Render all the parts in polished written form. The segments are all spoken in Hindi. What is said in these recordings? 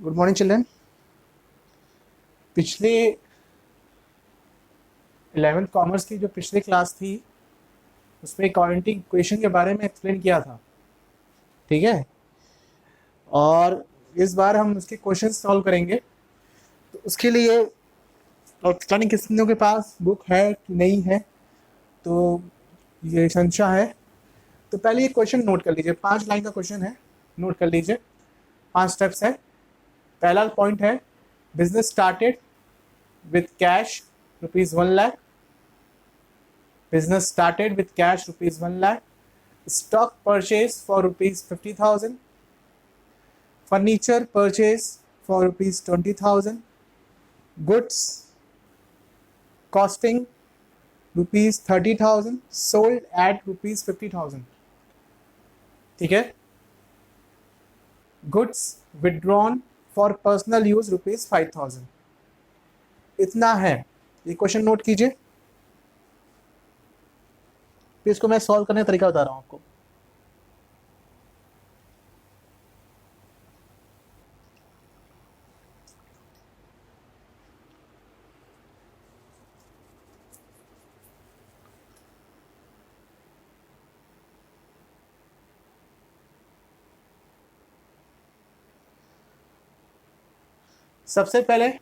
Good morning children. पिछले 11th कॉमर्स की जो पिछली क्लास थी उसमें क्वाड्रेटिक इक्वेशन के बारे में एक्सप्लेन किया था, ठीक है। और इस बार हम उसके क्वेश्चन सॉल्व करेंगे। तो उसके लिए और पता नहीं किसनों के पास बुक है कि नहीं है, तो ये संशय है। तो पहले ये क्वेश्चन नोट कर लीजिए, 5 लाइन का क्वेश्चन है, नोट कर लीजिए। 5 स्टेप्स है। पहला पॉइंट है, business started with cash rupees 1 lakh. Business started with cash rupees 1 lakh. Stock purchase for rupees 50,000. Furniture purchase for rupees 20,000. Goods costing rupees 30,000 sold at rupees 50,000. ठीक है। Goods withdrawn for personal use rupees 5,000. इतना है। ये क्वेश्चन नोट कीजिए, फिर इसको मैं सॉल्व करने का तरीका बता रहा हूँ आपको। सबसे पहले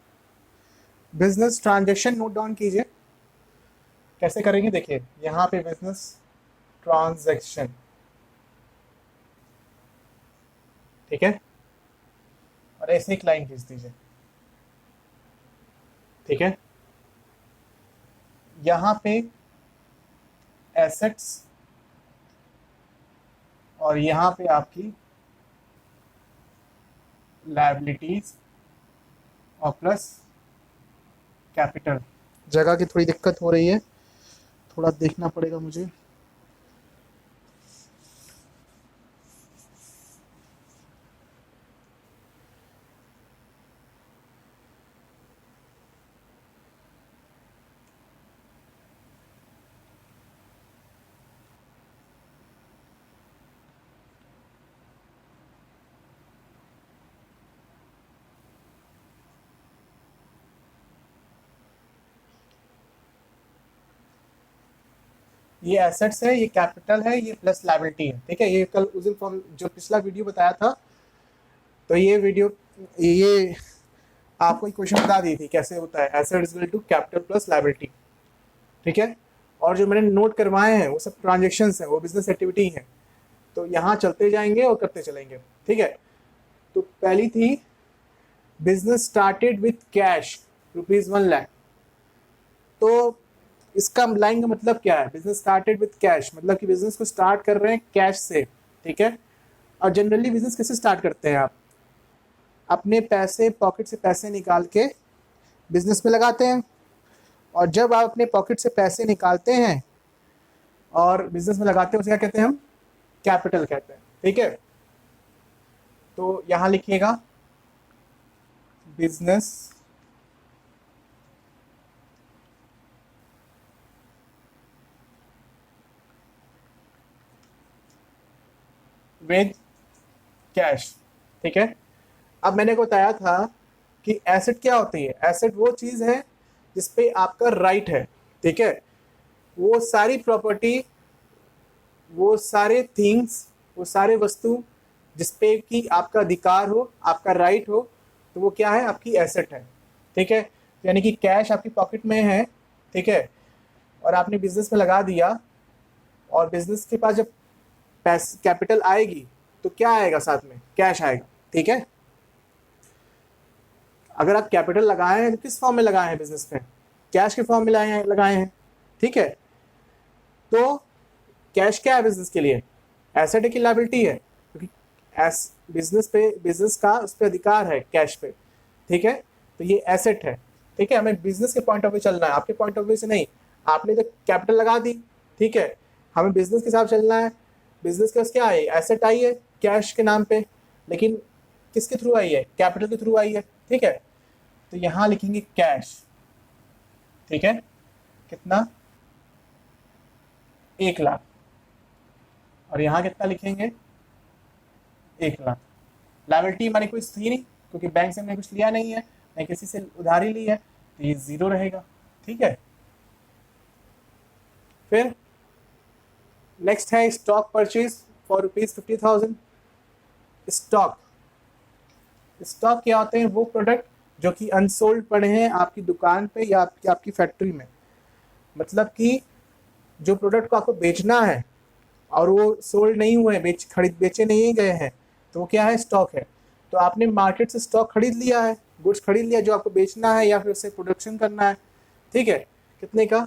बिजनेस ट्रांजैक्शन नोट डाउन कीजिए। कैसे करेंगे देखिए, यहाँ पे बिजनेस ट्रांजैक्शन, ठीक है, और ऐसे एक लाइन खींच दीजिए, ठीक है। यहाँ पे एसेट्स और यहाँ पे आपकी लायबिलिटीज और प्लस कैपिटल। जगह की थोड़ी दिक्कत हो रही है, थोड़ा देखना पड़ेगा मुझे। ये एसेट्स है, ये कैपिटल है, ये प्लस लायबिलिटी है, ठीक है। ये कल उस दिन फॉर्म जो पिछला वीडियो बताया था, तो ये वीडियो ये आपको क्वेश्चन बता दी थी कैसे होता है asset is equal to capital plus liability, ठीक है। और जो मैंने नोट करवाए हैं वो सब ट्रांजेक्शन्स हैं, वो बिजनेस एक्टिविटी हैं। तो यहाँ चलते जाएंगे और करते चलेंगे, ठीक है। तो पहली थी business started with cash rupees 1 lakh. तो इसका लाइन का मतलब क्या है, बिजनेस स्टार्टेड विथ कैश मतलब कि बिजनेस को स्टार्ट कर रहे हैं कैश से, ठीक है। और जनरली बिजनेस कैसे स्टार्ट करते हैं, आप अपने पैसे पॉकेट से पैसे निकाल के बिजनेस में लगाते हैं। और जब आप अपने पॉकेट से पैसे निकालते हैं और बिजनेस में लगाते हैं, उसे क्या कहते हैं हम, कैपिटल कहते हैं, ठीक है। तो यहां लिखिएगा बिजनेस विद कैश, ठीक है। अब मैंने को बताया था कि एसेट क्या होती है। एसेट वो चीज है जिसपे आपका राइट है, ठीक है। वो सारी प्रॉपर्टी, वो सारे थिंग्स, वो सारे वस्तु जिसपे कि आपका अधिकार हो, आपका राइट हो, तो वो क्या है, आपकी एसेट है, ठीक है। यानी कि कैश आपकी पॉकेट में है, ठीक है, और आपने बिजनेस में लगा दिया, और बिजनेस के पास जब पैसे कैपिटल आएगी तो क्या आएगा, साथ में कैश आएगा, ठीक है। अगर आप कैपिटल लगाए हैं तो किस फॉर्म में लगाए हैं बिजनेस में, कैश के फॉर्म में लगाए हैं, ठीक है। तो कैश क्या है बिजनेस के लिए, एसेट है कि लायबिलिटी है, क्योंकि बिजनेस पे, बिजनेस का उस पर अधिकार है कैश पे, ठीक है। तो ये एसेट है, ठीक है। हमें बिजनेस के पॉइंट ऑफ व्यू चलना है, आपके पॉइंट ऑफ व्यू से नहीं। आपने तो कैपिटल लगा दी, ठीक है, हमें बिजनेस के साथ चलना है। बिजनेस के क्या है, एसेट आई है कैश के नाम पे, लेकिन किसके थ्रू आई है, कैपिटल के थ्रू आई है, ठीक है। तो यहां लिखेंगे कैश, ठीक है, कितना, 1 लाख। और यहां कितना लिखेंगे, 1 लाख। लायबिलिटी हमारी कोई थी नहीं, क्योंकि बैंक से हमने कुछ लिया नहीं है, नहीं किसी से उधारी ली है, तो ये 0 रहेगा। ठीक है, फिर नेक्स्ट है stock purchase for ₹50,000। Stock stock क्या होते हैं? वो प्रोडक्ट जो कि अनसोल्ड पड़े हैं आपकी दुकान पे या आपकी फैक्ट्री में। मतलब कि जो प्रोडक्ट को आपको बेचना है और वो सोल्ड नहीं हुए हैं, बेचे नहीं गए हैं, तो वो क्या है? स्टॉक है। तो आपने मार्केट से स्टॉक खरीद लिया है, गुड्स खरीद लिया जो आपको बेचना है या फिर उसे प्रोडक्शन करना है। ठीक है, कितने का?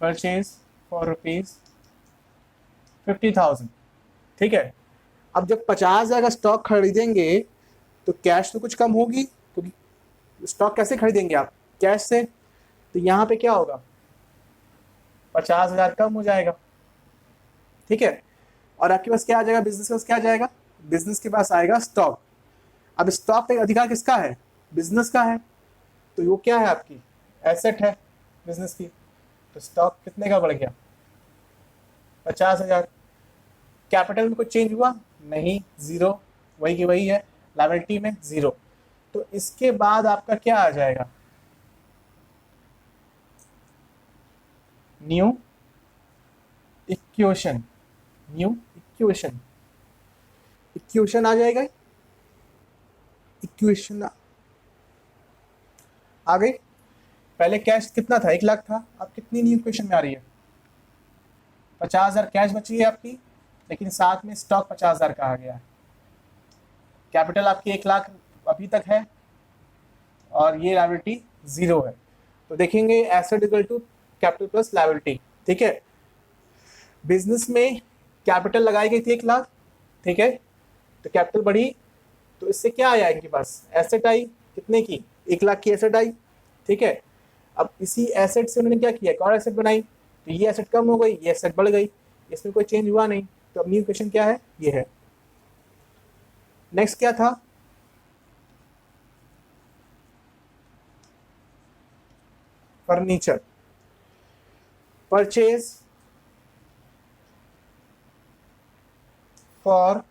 Purchase for ₹50,000। ठीक है, अब जब 50,000 का स्टॉक खरीदेंगे तो कैश तो कुछ कम होगी, क्योंकि स्टॉक कैसे खरीदेंगे आप? कैश से। तो यहाँ पे क्या होगा? 50,000 कम हो जाएगा। ठीक है, और आपके पास क्या आ जाएगा? बिजनेस के पास क्या आ जाएगा? बिजनेस के पास आएगा स्टॉक। अब स्टॉक पे अधिकार किसका है? बिजनेस का है। तो वो क्या है? आपकी एसेट है बिजनेस की। तो स्टॉक कितने का बढ़ गया? 50,000। कैपिटल में कुछ चेंज हुआ नहीं, 0 वही की वही है। लायबिलिटी में 0। तो इसके बाद आपका क्या आ जाएगा? New equation. New equation equation आ जाएगा। इक्वेशन आ गई। पहले कैश कितना था? 1 लाख था। अब कितनी न्यू इक्वेशन में आ रही है? 50,000 कैश बची है आपकी, लेकिन साथ में स्टॉक 50,000 का आ गया है। कैपिटल आपकी 1 लाख अभी तक है और ये लायबिलिटी 0 है। तो देखेंगे asset equal to capital plus liability. ठीक है, बिजनेस में कैपिटल लगाई गई थी 1 लाख। ठीक है, तो कैपिटल बढ़ी तो इससे क्या आया? इनके पास एसेट आई। कितने की? 1 लाख की एसेट आई। ठीक है, अब इसी एसेट से उन्होंने क्या किया? एक और एसेट बनाई, तो ये एसेट कम हो गई, ये एसेट बढ़ गई, इसमें कोई चेंज हुआ नहीं। तो अब न्यू इक्वेशन क्या है? ये है। नेक्स्ट क्या था? फर्नीचर परचेज फॉर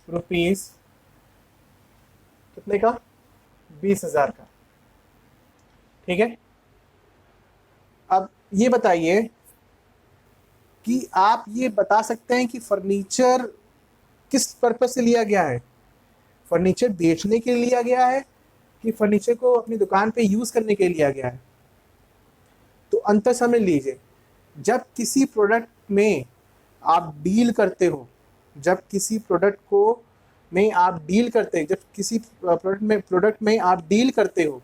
रुपीज कितने का? 20,000 का। ठीक है, अब ये बताइए कि आप ये बता सकते हैं कि फर्नीचर किस पर्पज से लिया गया है? फर्नीचर बेचने के लिए लिया गया है कि फर्नीचर को अपनी दुकान पे यूज करने के लिए लिया गया है? तो अंतर समझ लीजिए। जब किसी प्रोडक्ट में आप डील करते हो, जब किसी प्रोडक्ट को में आप डील करते हैं, जब किसी प्रोडक्ट में आप डील करते हो,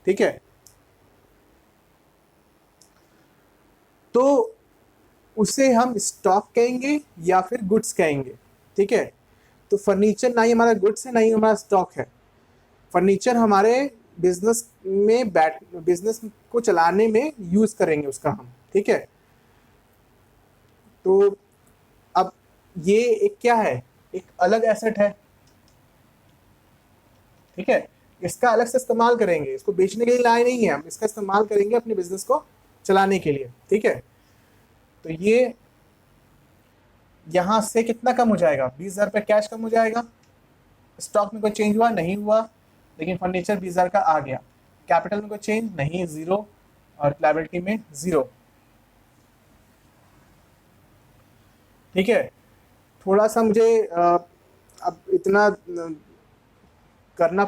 ठीक है, तो उसे हम स्टॉक कहेंगे या फिर गुड्स कहेंगे। ठीक है, तो फर्नीचर ना ही हमारा गुड्स है ना ही हमारा स्टॉक है। फर्नीचर हमारे बिजनेस को चलाने में यूज करेंगे उसका हम। ठीक है, तो अब ये एक क्या है? एक अलग एसेट है। ठीक है, इसका अलग से इस्तेमाल करेंगे, इसको बेचने के लिए लाए नहीं है हम, इसका इस्तेमाल करेंगे अपने बिजनेस को चलाने के लिए। ठीक है, तो ये यहाँ से कितना कम हो जाएगा? 20,000 रुपये कैश कम हो जाएगा। स्टॉक में कोई चेंज हुआ नहीं हुआ, लेकिन फर्नीचर 20,000 का आ गया। कैपिटल में कोई चेंज नहीं, 0, और लायबिलिटी में 0। ठीक है, थोड़ा सा मुझे अब इतना करना